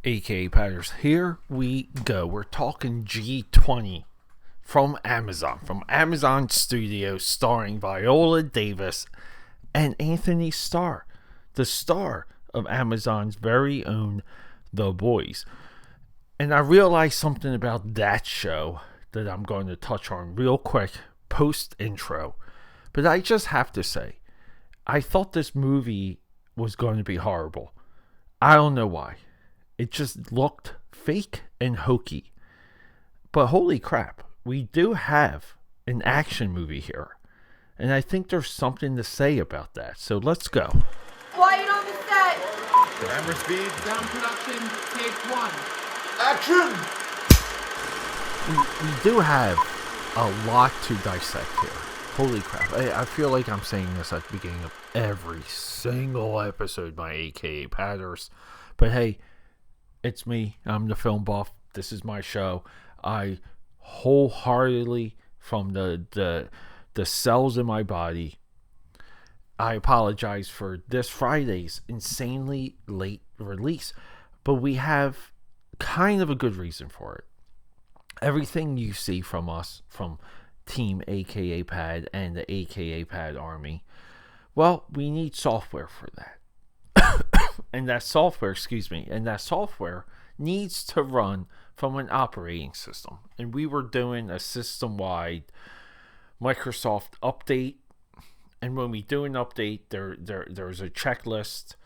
aka Patters. Here we go. We're talking G20 from Amazon Studios, starring Viola Davis and Antony Starr, the star of Amazon's very own The Boys. And I realized something about that show that I'm going to touch on real quick post intro. But I just have to say, I thought this movie was going to be horrible. I don't know why. It just looked fake and hokey. But holy crap, we do have an action movie here. And I think there's something to say about that. So let's go. Quiet on the set. Camera speed. Down production, take one. Action! We do have a lot to dissect here. Holy crap. I feel like I'm saying this at the beginning of every single episode, my AKA Patters. But hey, it's me. I'm the film buff. This is my show. I wholeheartedly, from the cells in my body, I apologize for this Friday's insanely late release. But we have kind of a good reason for it. Everything you see from us, from Team AKA Pad and the AKA Pad Army, well, we need software for that. And that software needs to run from an operating system. And we were doing a system-wide Microsoft update. And when we do an update, there's a checklist.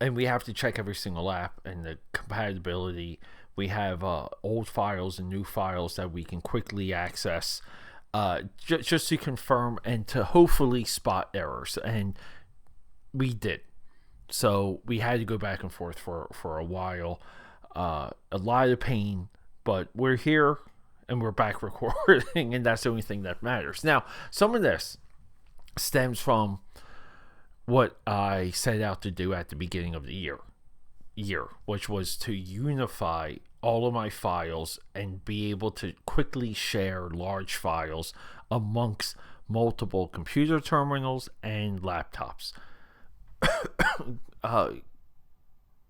And we have to check every single app and the compatibility. We have old files and new files that we can quickly access just to confirm and to hopefully spot errors. And we did. So we had to go back and forth for a while. A lot of pain, but we're here and we're back recording, and that's the only thing that matters. Now, some of this stems from what I set out to do at the beginning of the year, which was to unify all of my files and be able to quickly share large files amongst multiple computer terminals and laptops.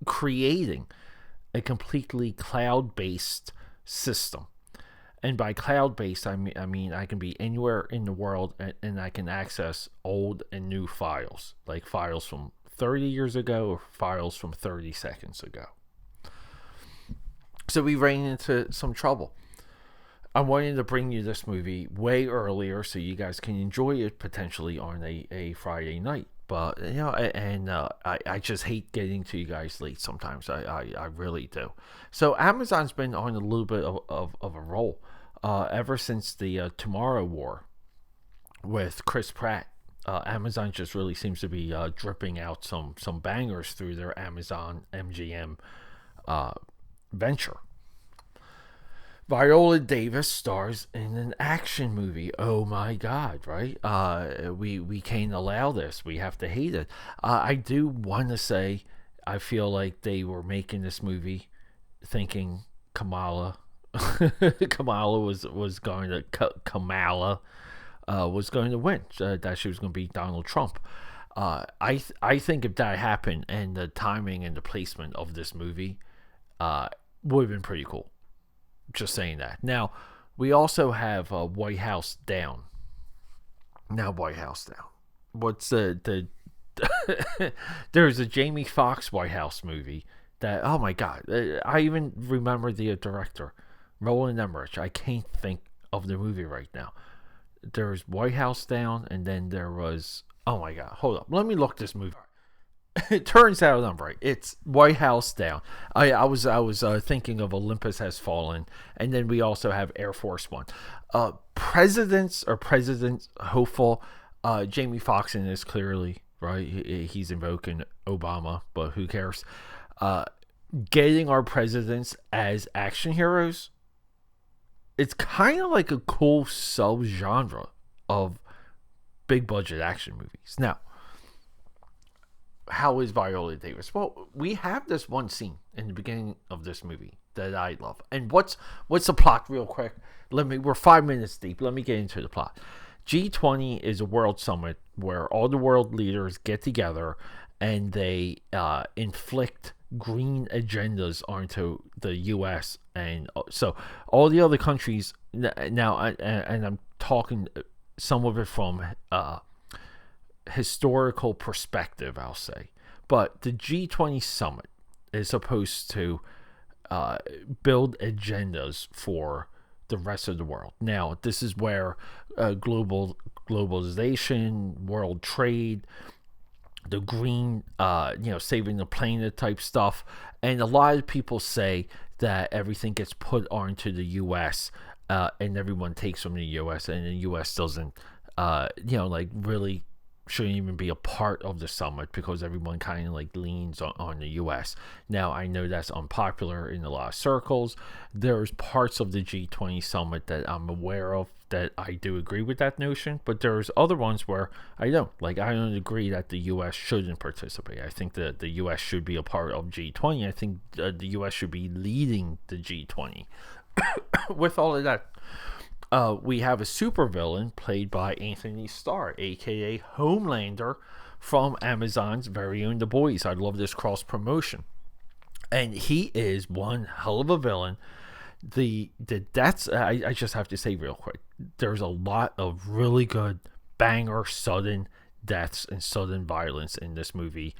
Creating a completely cloud-based system. And by cloud-based, I mean I can be anywhere in the world and I can access old and new files, like files from 30 years ago or files from 30 seconds ago. So we ran into some trouble. I wanted to bring you this movie way earlier so you guys can enjoy it potentially on a Friday night. But, you know, and I just hate getting to you guys late sometimes. I really do. So Amazon's been on a little bit of a roll ever since the Tomorrow War with Chris Pratt. Amazon just really seems to be dripping out some bangers through their Amazon MGM venture. Viola Davis stars in an action movie. Oh my God, right? We can't allow this. We have to hate it. I do want to say I feel like they were making this movie thinking Kamala was going to win. That she was going to beat Donald Trump. I think if that happened and the timing and the placement of this movie would have been pretty cool. Just saying that. Now, we also have White House Down. Now, White House Down. What's the there's a Jamie Foxx White House movie that, oh my God, I even remember the director, Roland Emmerich. I can't think of the movie right now. There's White House Down, and then there was, oh my God, hold up. Let me look this movie. It turns out I'm right. It's White House Down. I was thinking of Olympus Has Fallen, and then we also have Air Force One. President hopeful. Jamie Foxx in this clearly, right? He's invoking Obama, but who cares? Getting our presidents as action heroes. It's kind of like a cool sub-genre of big budget action movies. Now, how is Viola Davis? Well, we have this one scene in the beginning of this movie that I love. And what's the plot real quick? We're 5 minutes deep. Let me get into the plot. G20 is a world summit where all the world leaders get together and they inflict green agendas onto the U.S. And so all the other countries now, and I'm talking some of it from historical perspective, I'll say, but the G20 summit is supposed to build agendas for the rest of the world. Now, this is where globalization, world trade, the green, saving the planet type stuff. And a lot of people say that everything gets put onto the U.S. And everyone takes from the U.S. and the U.S. doesn't, really shouldn't even be a part of the summit because everyone kind of leans on the U.S. Now, I know that's unpopular in a lot of circles. There's parts of the G20 summit that I'm aware of that I do agree with that notion, but there's other ones where I don't. I don't agree that the U.S. shouldn't participate. I think that the U.S. should be a part of G20. I think the U.S. should be leading the G20. With all of that, we have a supervillain played by Antony Starr, aka Homelander, from Amazon's very own The Boys. I love this cross promotion, and he is one hell of a villain. The deaths, I just have to say real quick, there's a lot of really good banger sudden deaths and sudden violence in this movie.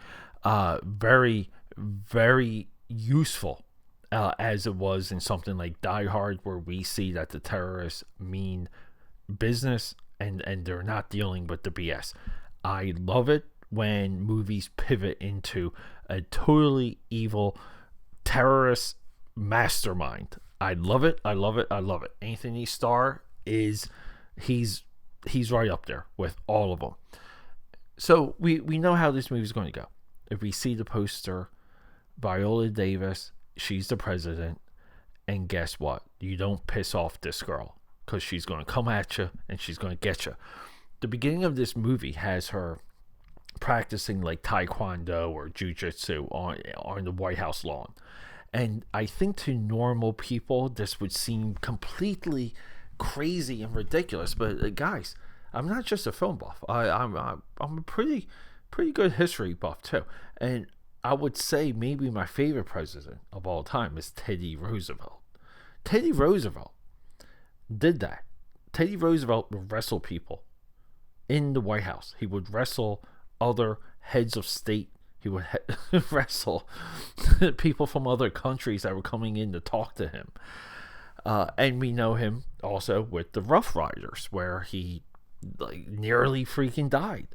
Very, very useful. As it was in something like Die Hard, where we see that the terrorists mean business and they're not dealing with the BS. I love it when movies pivot into a totally evil terrorist mastermind. I love it. I love it. I love it. Antony Starr he's right up there with all of them. So we know how this movie is going to go. If we see the poster, Viola Davis, she's the president, and guess what? You don't piss off this girl because she's going to come at you and she's going to get you. The beginning of this movie has her practicing taekwondo or jiu-jitsu on the White House lawn. And I think to normal people, this would seem completely crazy and ridiculous. But guys, I'm not just a film buff. I'm a pretty good history buff too. And I would say maybe my favorite president of all time is Teddy Roosevelt. Teddy Roosevelt did that. Teddy Roosevelt would wrestle people in the White House. He would wrestle other heads of state. He would wrestle people from other countries that were coming in to talk to him. And we know him also with the Rough Riders, where he nearly freaking died.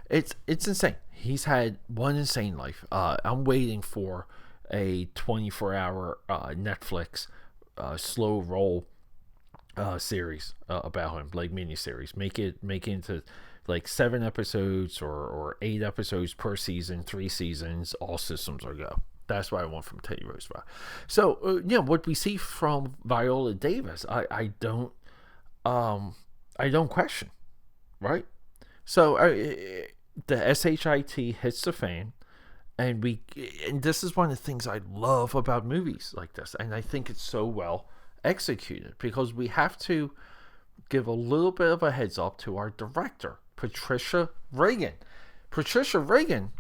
It's insane. He's had one insane life. I'm waiting for a 24-hour Netflix slow roll series about him, miniseries. Make it into 7 episodes or 8 episodes per season, 3 seasons. All systems are go. That's what I want from Teddy Roosevelt. So what we see from Viola Davis, I don't question, right? So the SHIT hits the fan, and this is one of the things I love about movies like this, and I think it's so well executed because we have to give a little bit of a heads up to our director, Patricia Riggen. Patricia Riggen,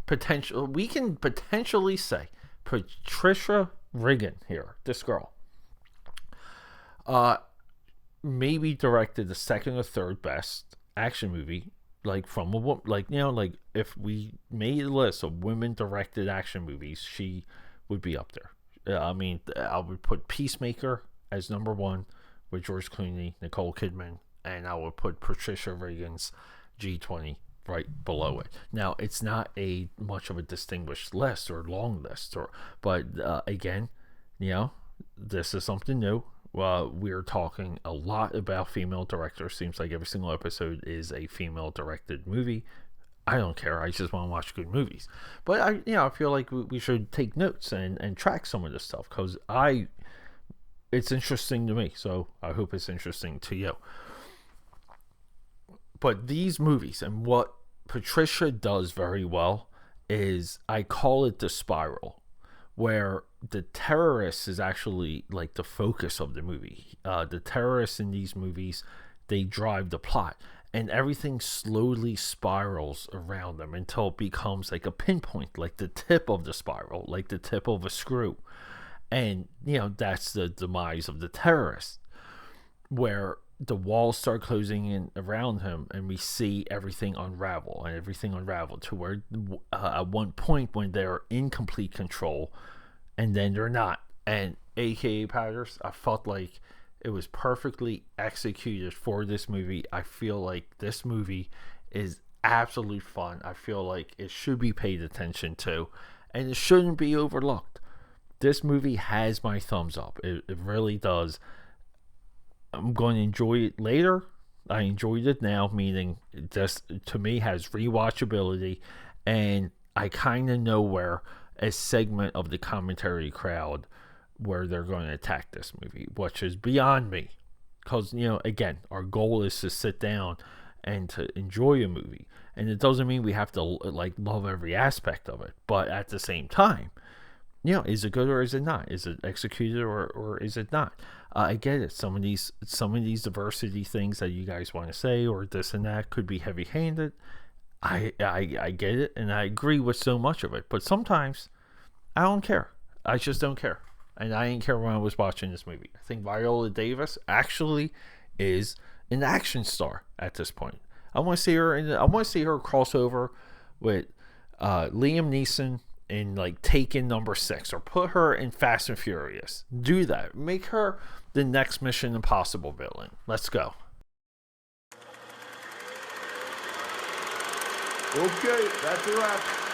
we can potentially say Patricia Riggen here, this girl, maybe directed the second or third best action movie from a woman. If we made a list of women directed action movies, she would be up there. I would put Peacemaker as number 1 with George Clooney, Nicole Kidman, and I would put Patricia Riggen's G20 right below it. Now, it's not a much of a distinguished list or long list, but again, this is something new. We're talking a lot about female directors. Seems like every single episode is a female directed movie. I don't care. I just want to watch good movies. But I feel like we should take notes and track some of this stuff because it's interesting to me. So I hope it's interesting to you. But these movies, and what Patricia does very well is, I call it the spiral, where the terrorist is actually the focus of the movie. The terrorists in these movies, they drive the plot. and everything slowly spirals around them until it becomes like a pinpoint, like the tip of the spiral, like the tip of a screw. And, that's the demise of the terrorist, where the walls start closing in around him and we see everything unravel to where at one point when they're in complete control and then they're not. And AKA Patters, I felt like it was perfectly executed for this movie. I feel like this movie is absolute fun. I feel like it should be paid attention to and it shouldn't be overlooked. This movie has my thumbs up. It really does. I'm going to enjoy it later. I enjoyed it now, meaning it just, to me, has rewatchability, and I kind of know where a segment of the commentary crowd where they're going to attack this movie, which is beyond me. Because, again, our goal is to sit down and to enjoy a movie. And it doesn't mean we have to, love every aspect of it. But at the same time, is it good or is it not? Is it executed or is it not? I get it. Some of these diversity things that you guys want to say or this and that could be heavy-handed. I get it, and I agree with so much of it. But sometimes I don't care. I just don't care, and I didn't care when I was watching this movie. I think Viola Davis actually is an action star at this point. I want to see her. I want to see her crossover with Liam Neeson in Taken #6, or put her in Fast and Furious. Do that. Make her the next Mission Impossible villain. Let's go. Okay, that's a wrap.